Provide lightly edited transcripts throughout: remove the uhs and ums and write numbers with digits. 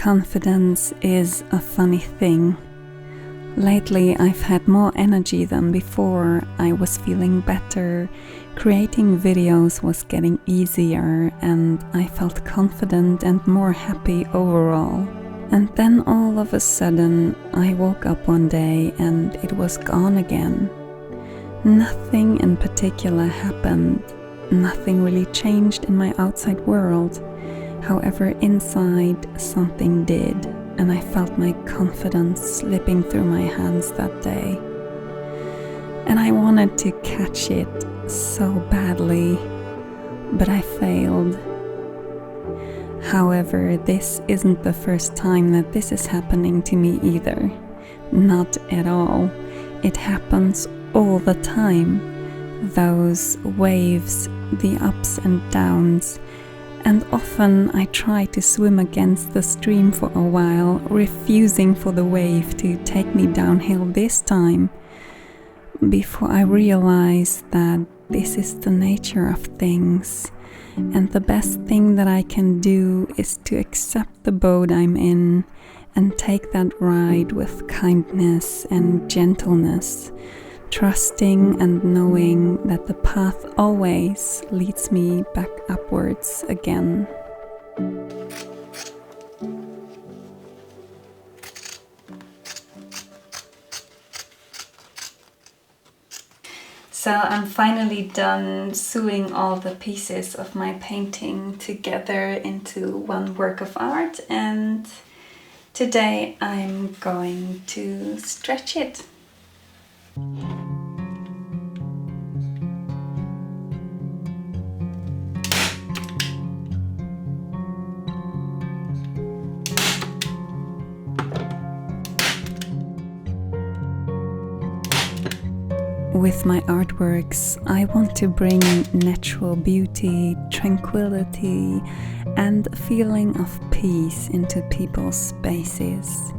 Confidence is a funny thing. Lately I've had more energy than before. I was feeling better, creating videos was getting easier, and I felt confident and more happy overall. And then all of a sudden I woke up one day and it was gone again. Nothing in particular happened. Nothing really changed in my outside world. However, inside something did, and I felt my confidence slipping through my hands that day. And I wanted to catch it so badly, but I failed. However, this isn't the first time that this is happening to me either. Not at all. It happens all the time. Those waves, the ups and downs. And often I try to swim against the stream for a while, refusing for the wave to take me downhill this time, before I realize that this is the nature of things, and the best thing that I can do is to accept the boat I'm in and take that ride with kindness and gentleness, trusting and knowing that the path always leads me back upwards again. So I'm finally done sewing all the pieces of my painting together into one work of art, and today I'm going to stretch it. With my artworks, I want to bring natural beauty, tranquility, and a feeling of peace into people's spaces.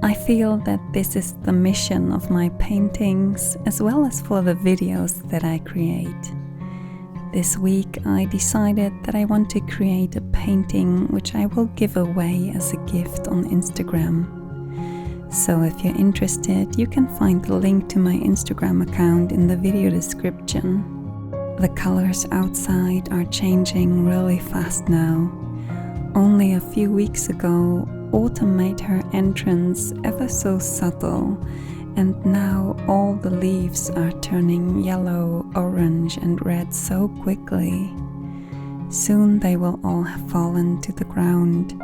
I feel that this is the mission of my paintings, as well as for the videos that I create. This week I decided that I want to create a painting which I will give away as a gift on Instagram. So if you're interested, you can find the link to my Instagram account in the video description. The colors outside are changing really fast now. Only a few weeks ago, autumn made her entrance ever so subtle, and now all the leaves are turning yellow, orange and red so quickly. Soon they will all have fallen to the ground.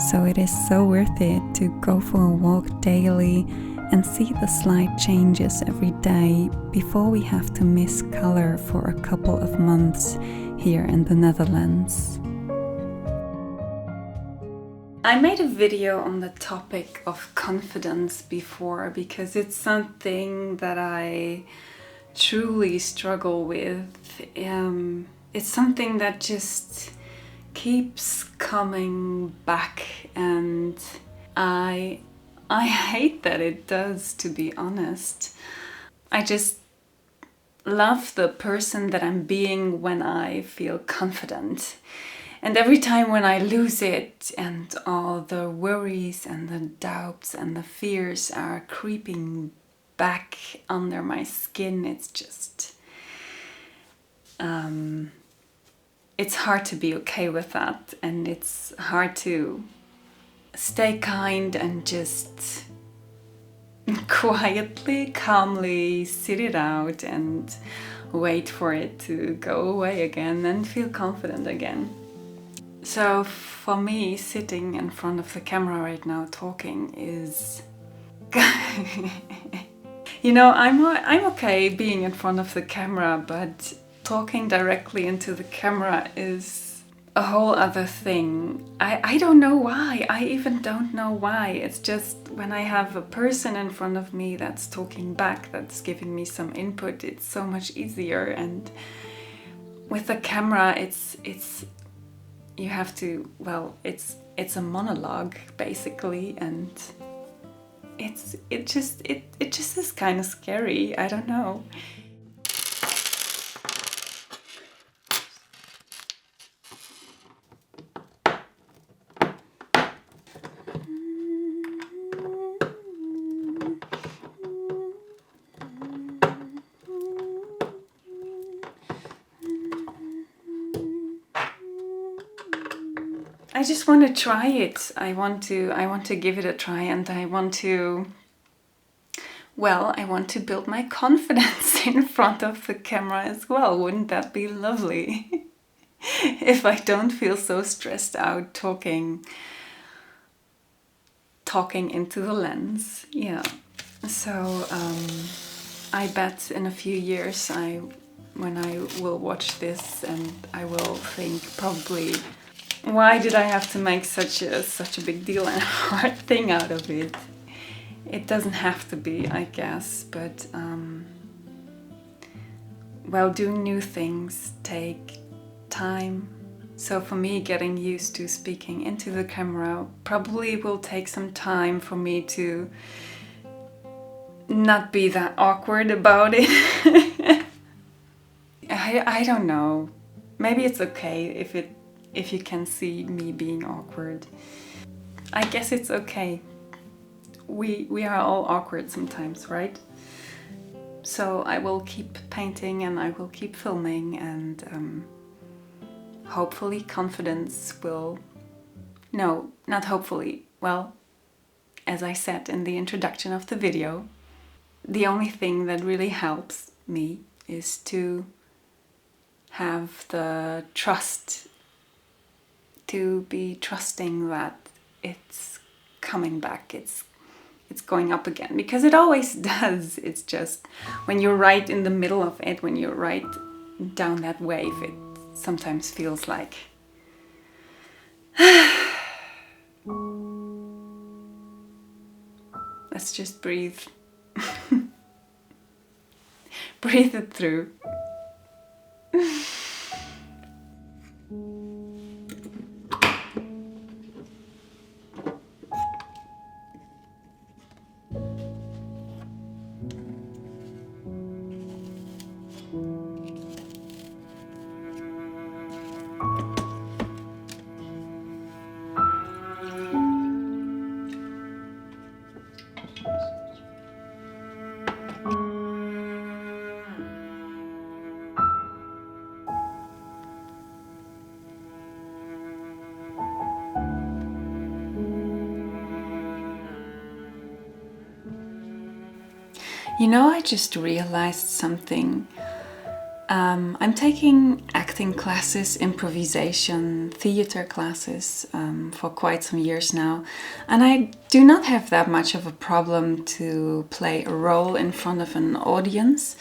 So it is so worth it to go for a walk daily and see the slight changes every day before we have to miss color for a couple of months here in the Netherlands. I made a video on the topic of confidence before because it's something that I truly struggle with. It's something that just keeps coming back, and I hate that it does, to be honest. I just love the person that I'm being when I feel confident. And every time when I lose it and all the worries and the doubts and the fears are creeping back under my skin, it's just it's hard to be okay with that, and it's hard to stay kind and just quietly, calmly sit it out and wait for it to go away again and feel confident again. So for me, sitting in front of the camera right now talking is you know, I'm okay being in front of the camera, but talking directly into the camera is a whole other thing. I don't know why. I even don't know why. It's just when I have a person in front of me that's talking back, that's giving me some input, it's so much easier. And with the camera, it's you have to, well, it's a monologue basically, and it just is kind of scary. I don't know. I just want to try it. I want to give it a try, and I want to build my confidence in front of the camera as well. Wouldn't that be lovely? If I don't feel so stressed out talking into the lens. Yeah. So I bet in a few years when I will watch this, and I will think probably, why did I have to make such a big deal and a hard thing out of it? It doesn't have to be, I guess, but well, doing new things take time. So for me, getting used to speaking into the camera probably will take some time for me to not be that awkward about it. I don't know. Maybe it's okay if you can see me being awkward. I guess it's okay. We are all awkward sometimes, right? So I will keep painting, and I will keep filming, and hopefully confidence will... No, not hopefully. Well, as I said in the introduction of the video, the only thing that really helps me is to have the trust, to be trusting that it's coming back, it's going up again, because it always does. It's just when you're right in the middle of it, when you're right down that wave, it sometimes feels like let's just breathe. Breathe it through. You know, I just realized something. I'm taking acting classes, improvisation, theater classes for quite some years now, and I do not have that much of a problem to play a role in front of an audience.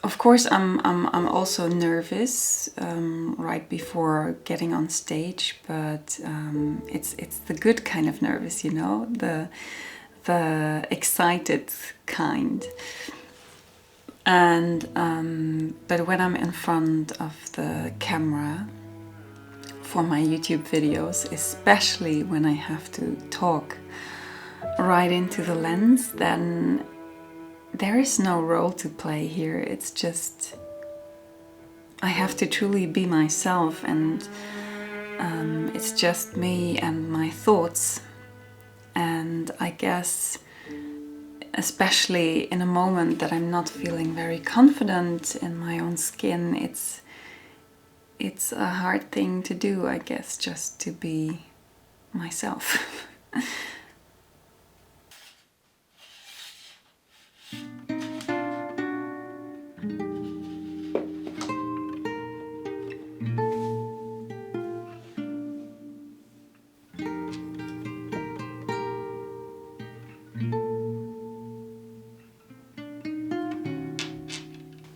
Of course, I'm also nervous right before getting on stage, but it's the good kind of nervous, you know, the excited kind. And but when I'm in front of the camera for my YouTube videos, especially when I have to talk right into the lens, then there is no role to play here. It's just I have to truly be myself, and it's just me and my thoughts. And I guess especially in a moment that I'm not feeling very confident in my own skin, it's a hard thing to do, I guess, just to be myself.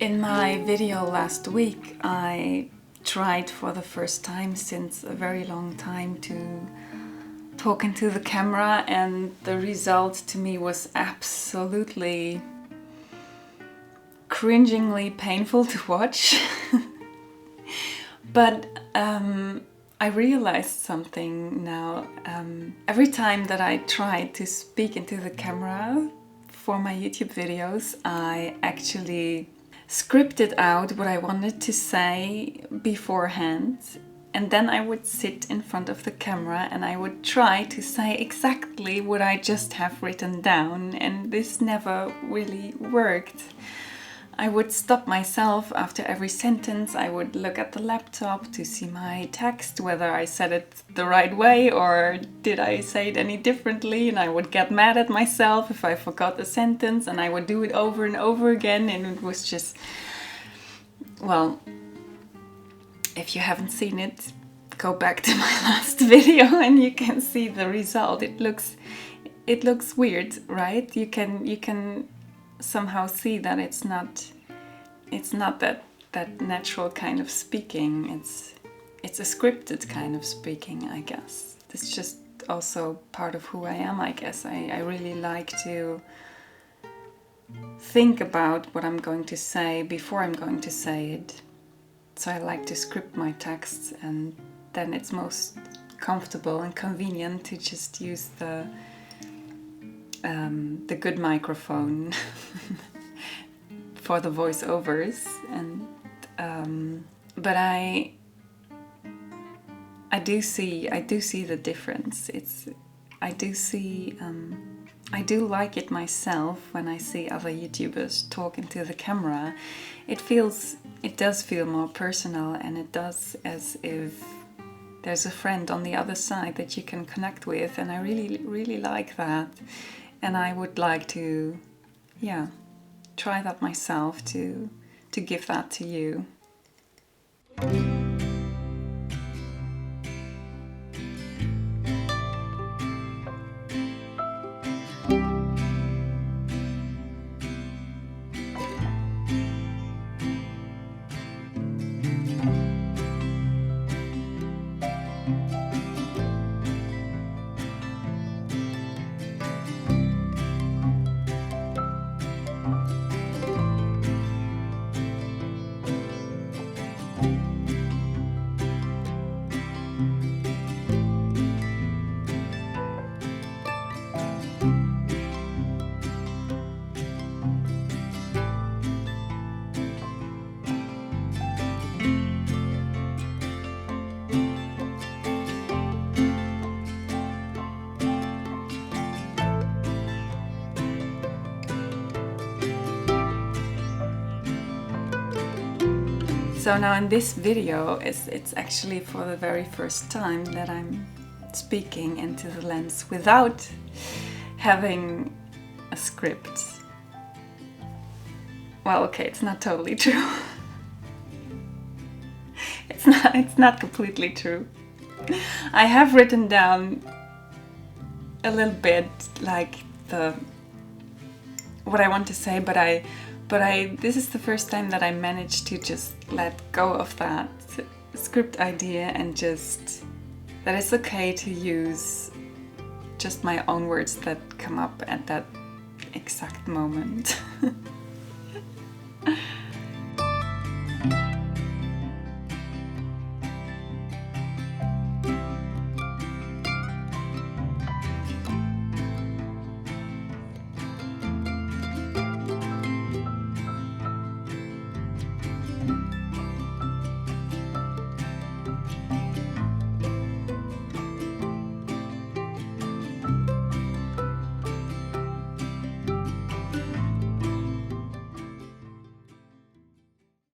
In my video last week, I tried for the first time since a very long time to talk into the camera, and the result to me was absolutely cringingly painful to watch. But I realized something now. Every time that I tried to speak into the camera for my YouTube videos, I actually scripted out what I wanted to say beforehand, and then I would sit in front of the camera and I would try to say exactly what I just have written down, and this never really worked. I would stop myself after every sentence. I would look at the laptop to see my text, whether I said it the right way or did I say it any differently, and I would get mad at myself if I forgot a sentence, and I would do it over and over again, and it was just, well, if you haven't seen it, go back to my last video and you can see the result. It looks weird, right? You can somehow see that it's not that natural kind of speaking. It's a scripted kind of speaking, I guess. It's just also part of who I am, I guess. I really like to think about what I'm going to say before I'm going to say it. So I like to script my texts, and then it's most comfortable and convenient to just use the good microphone for the voiceovers. And but I do see the difference. I do like it myself when I see other YouTubers talk into the camera. It does feel more personal, and it does as if there's a friend on the other side that you can connect with, and I really, really like that. And I would like to, try that myself to give that to you. So now in this video, it's actually for the very first time that I'm speaking into the lens without having a script. Well, okay, it's not totally true. It's not completely true. I have written down a little bit like what I want to say, but this is the first time that I managed to just let go of that script idea and just that it's okay to use just my own words that come up at that exact moment.